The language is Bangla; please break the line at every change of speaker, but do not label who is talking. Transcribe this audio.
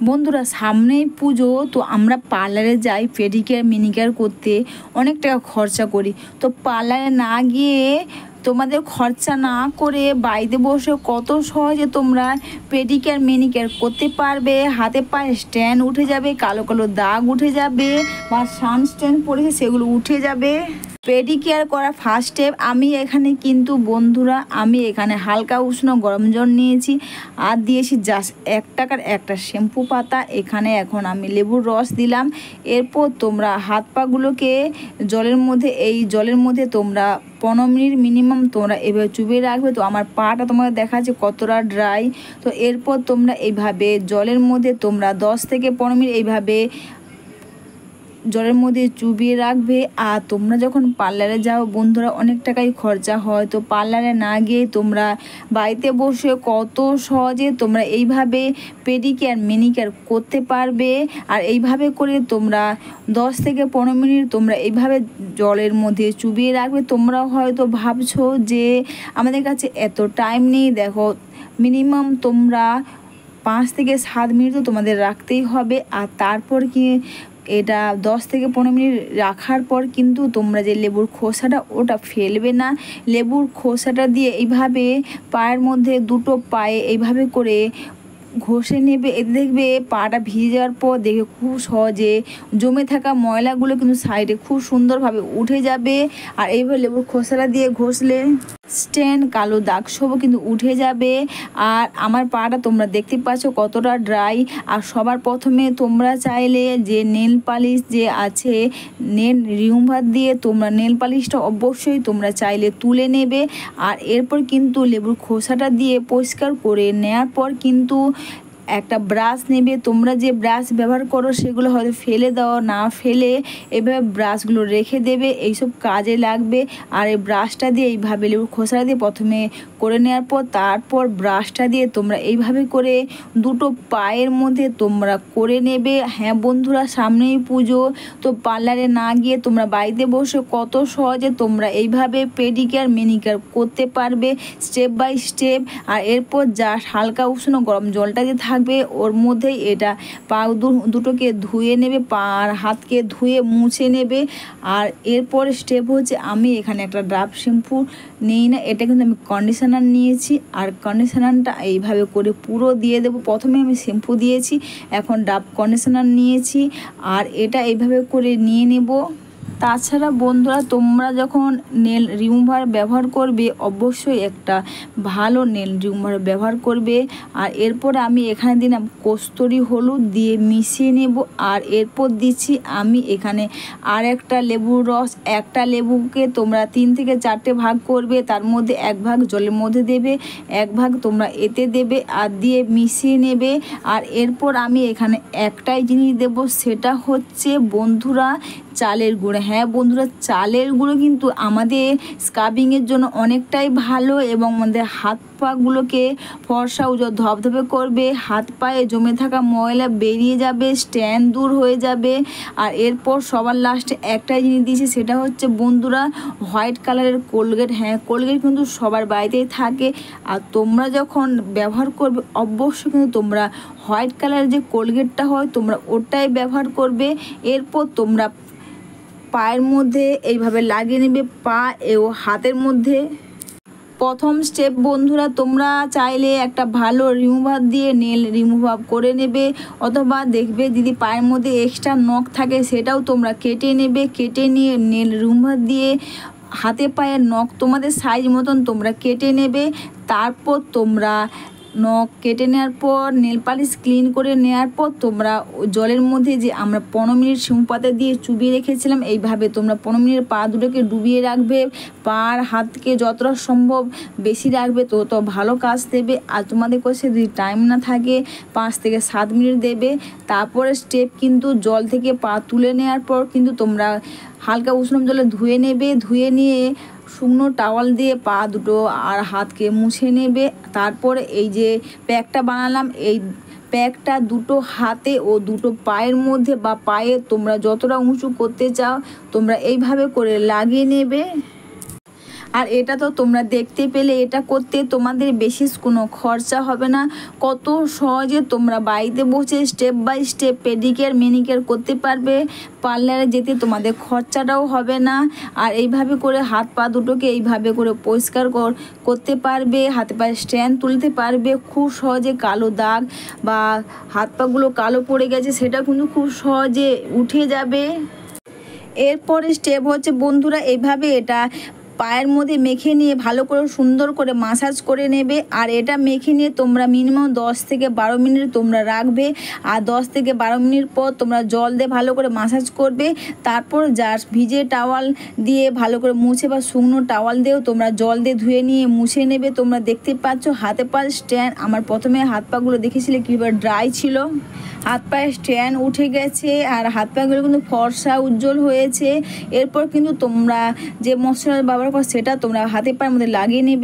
বন্ধুরা সামনেই পুজো, তো আমরা পার্লারে যাই পেডিকিউর মিনিকিউর করতে, অনেক টাকা খরচা করি। তো পার্লারে না গিয়ে তোমাদের খরচা না করে বাড়িতে বসে কত সহজে তোমরা পেডিকিউর মিনিকিউর করতে পারবে। হাতে পায়ে স্ট্যান্ড উঠে যাবে, কালো কালো দাগ উঠে যাবে, বা সানস্ট্যান্ড পড়েছে সেগুলো উঠে যাবে। পেডিকিউর করা ফার্স্ট স্টেপ আমি এখানে কিন্তু বন্ধুরা, আমি এখানে হালকা উষ্ণ গরম জল নিয়েছি আর দিয়েছি জাস্ট 1 টাকার একটা শ্যাম্পু পাতা। এখানে এখন আমি লেবুর রস দিলাম। এরপর তোমরা হাত পাগুলোকে এই জলের মধ্যে তোমরা 15 মিনিট মিনিমাম তোমরা এভাবে চুবিয়ে রাখবে। তো আমার পাটা তোমাদের দেখাচ্ছে কতটা ড্রাই। তো এরপর তোমরা এইভাবে জলের মধ্যে তোমরা 10 থেকে 15 মিনিট এইভাবে জলের মধ্যে চুবিয়ে রাখবে। আর তোমরা যখন পার্লারে যাও বন্ধুরা, অনেক টাকাই খরচা হয়। তো পার্লারে না গিয়ে তোমরা বাড়িতে বসে কত সহজে তোমরা এইভাবে পেডিকিউর মিনিকিউর করতে পারবে। আর এইভাবে করে তোমরা 10 থেকে 15 মিনিট তোমরা এইভাবে জলের মধ্যে চুবিয়ে রাখবে। তোমরা হয়তো ভাবছো যে আমাদের কাছে এত টাইম নেই। দেখো, মিনিমাম তোমরা 5 থেকে 7 মিনিট তো তোমাদের রাখতেই হবে। আর তারপর কি এটা 10 থেকে 15 মিনিট রাখার পর কিন্তু তোমরা যে লেবুর খোসাটা ওটা ফেলবে না। লেবুর খোসাটা দিয়ে এইভাবে পায়ের মধ্যে দুটো পায়ে এইভাবে করে ঘষে নেবে। এতে দেখবে পাটা ভিজে যাওয়ার পর দেখে খুব সহজে জমে থাকা ময়লাগুলো কিন্তু সাইডে খুব সুন্দরভাবে উঠে যাবে। আর এইভাবে লেবুর খোসাটা দিয়ে ঘষলে স্ট্যান্ড কালো দাগ সবও কিন্তু উঠে যাবে। আর আমার পাটা তোমরা দেখতে পাচ্ছ কতটা ড্রাই। আর সবার প্রথমে তোমরা চাইলে যে নেল পালিশ যে আছে, নেল রিমুভার দিয়ে তোমরা নেল পালিশটা অবশ্যই তোমরা চাইলে তুলে নেবে। আর এরপর কিন্তু লেবুর খোসাটা দিয়ে পরিষ্কার করে নেওয়ার পর কিন্তু একটা ব্রাশ নেবে। তোমরা যে ব্রাশ ব্যবহার করো সেগুলো হয়তো ফেলে দাও, না ফেলে এভাবে ব্রাশগুলো রেখে দেবে, এইসব কাজে লাগবে। আর এই ব্রাশটা দিয়ে এইভাবে লেবুর খোসাটা দিয়ে প্রথমে করে নেওয়ার পর তারপর ব্রাশটা দিয়ে তোমরা এইভাবে করে দুটো পায়ের মধ্যে তোমরা করে নেবে। হ্যাঁ বন্ধুরা, সামনেই পুজো, তো পার্লারে না গিয়ে তোমরা বাড়িতে বসে কত সহজে তোমরা এইভাবে পেডিকিউর মিনিকিউর করতে পারবে স্টেপ বাই স্টেপ। আর এরপর জাস্ট হালকা উষ্ণ গরম জলটা যে থাকবে ওর মধ্যেই এটা পা দুটোকে ধুয়ে নেবে, পা আর হাতকে ধুয়ে মুছে নেবে। আর এরপর স্টেপ হচ্ছে, আমি এখানে একটা ড্রাপ শ্যাম্পু নিই না, এটা কিন্তু আমি কন্ডিশনার নিয়েছি। আর কন্ডিশনারটা এইভাবে করে পুরো দিয়ে দেবো। প্রথমে আমি শ্যাম্পু দিয়েছি, এখন ড্রাপ কন্ডিশনার নিয়েছি। আর এটা এইভাবে করে নিয়ে নেব। তাছাড়া বন্ধুরা, তোমরা যখন নেল রিমুভার ব্যবহার করবে অবশ্যই একটা ভালো নেল রিমুভার ব্যবহার করবে। আর এরপর আমি এখানে দিলাম কস্তুরি হলুদ দিয়ে মিশিয়ে নেব। আর এরপর দিচ্ছি আমি এখানে আর একটা লেবুর রস। একটা লেবুকে তোমরা 3 থেকে 4টে ভাগ করবে, তার মধ্যে 1 ভাগ জলের মধ্যে দেবে, 1 ভাগ তোমরা এতে দেবে, আর দিয়ে মিশিয়ে নেবে। আর এরপর আমি এখানে একটাই জিনিস দেব, সেটা হচ্ছে বন্ধুরা চালের গুঁড়ো। হ্যাঁ বন্ধুরা, চালের গুঁড়ো কিন্তু আমাদের স্ক্রাবিংয়ের জন্য অনেকটাই ভালো এবং আমাদের হাত পাগুলোকে ফর্সা উজ্জ্বল ধবধবে করবে। হাত পায়ে জমে থাকা ময়লা বেরিয়ে যাবে, স্ট্যান্ড দূর হয়ে যাবে। আর এরপর সবার লাস্টে একটাই জিনিস দিয়েছি, সেটা হচ্ছে বন্ধুরা হোয়াইট কালারের কোলগেট। হ্যাঁ, কোলগেট কিন্তু সবার বাড়িতেই থাকে। আর তোমরা যখন ব্যবহার করবে অবশ্যই কিন্তু তোমরা হোয়াইট কালারের যে কোলগেটটা হয় তোমরা ওটাই ব্যবহার করবে। এরপর তোমরা পায়ের মধ্যে এইভাবে লাগিয়ে নেবে, পা ও হাতের মধ্যে। প্রথম স্টেপ বন্ধুরা, তোমরা চাইলে একটা ভালো রিমুভার দিয়ে নেল রিমুভার করে নেবে, অথবা দেখবে যদি পায়ের মধ্যে এক্সট্রা নখ থাকে সেটাও তোমরা কেটে নেবে। কেটে নিয়ে নেল রিমুভার দিয়ে হাতে পায়ের নখ তোমাদের সাইজ মতন তোমরা কেটে নেবে। তারপর তোমরা নখ কেটে নেওয়ার পর নেল পালিশ ক্লিন করে নেওয়ার পর তোমরা জলের মধ্যে যে আমরা 15 মিনিট শ্যাম্পু পাতা দিয়ে চুবিয়ে রেখেছিলাম, এইভাবে তোমরা 15 মিনিট পা দুটোকে ডুবিয়ে রাখবে। পা আর হাতকে যতটা সম্ভব বেশি রাখবে তত ভালো কাজ দেবে। আর তোমাদের কাছে যদি টাইম না থাকে 5 থেকে 7 মিনিট দেবে। তারপরে স্টেপ কিন্তু জল থেকে পা তুলে নেওয়ার পর কিন্তু তোমরা হালকা উষ্ণ জলে ধুয়ে নেবে। ধুয়ে নিয়ে শুকনো টাওয়াল দিয়ে পা দুটো আর হাতকে মুছে নেবে। তারপরে এই যে প্যাকটা বানালাম, এই প্যাকটা দুটো হাতে ও দুটো পায়ের মধ্যে বা পায়ে তোমরা যতটা উঁচু করতে চাও তোমরা এইভাবে করে লাগিয়ে নেবে। আর এটা তো তোমরা দেখতে পেলে, এটা করতে তোমাদের বেশি কোনো খরচা হবে না। কত সহজে তোমরা বাড়িতে বসে স্টেপ বাই স্টেপ পেডিকেয়ার ম্যানিকিওর করতে পারবে। পার্লারে যেতে তোমাদের খরচাটাও হবে না। আর এইভাবে করে হাত পা দুটোকে এইভাবে করে পরিষ্কার করতে পারবে, হাতে পায়ে স্ট্যান্ড তুলতে পারবে খুব সহজে। কালো দাগ বা হাত পাগুলো কালো পড়ে গেছে সেটা কিন্তু খুব সহজে উঠে যাবে। এরপরে স্টেপ হচ্ছে বন্ধুরা, এইভাবে এটা পায়ের মধ্যে মেখে নিয়ে ভালো করে সুন্দর করে মাসাজ করে নেবে। আর এটা মেখে নিয়ে তোমরা মিনিমাম 10 থেকে 12 মিনিট তোমরা রাখবে। আর 10 থেকে 12 মিনিট পর তোমরা জল দিয়ে ভালো করে মাসাজ করবে। তারপর জাস্ট ভিজে টাওয়াল দিয়ে ভালো করে মুছে বা শুকনো টাওয়াল দিয়েও তোমরা জল দিয়ে ধুয়ে নিয়ে মুছে নেবে। তোমরা দেখতে পাচ্ছ হাতে পায়ের স্ট্যান্ড, আমার প্রথমে হাত পাগুলো দেখেছিলে কীভাবে ড্রাই ছিল, হাত পায়ের স্ট্যান্ড উঠে গেছে আর হাত পাগুলো কিন্তু ফর্সা উজ্জ্বল হয়েছে। এরপর কিন্তু তোমরা যে মশলা ব্যবহার করো সেটা তোমরা হাতে পায়ের মধ্যে লাগিয়ে নেবে।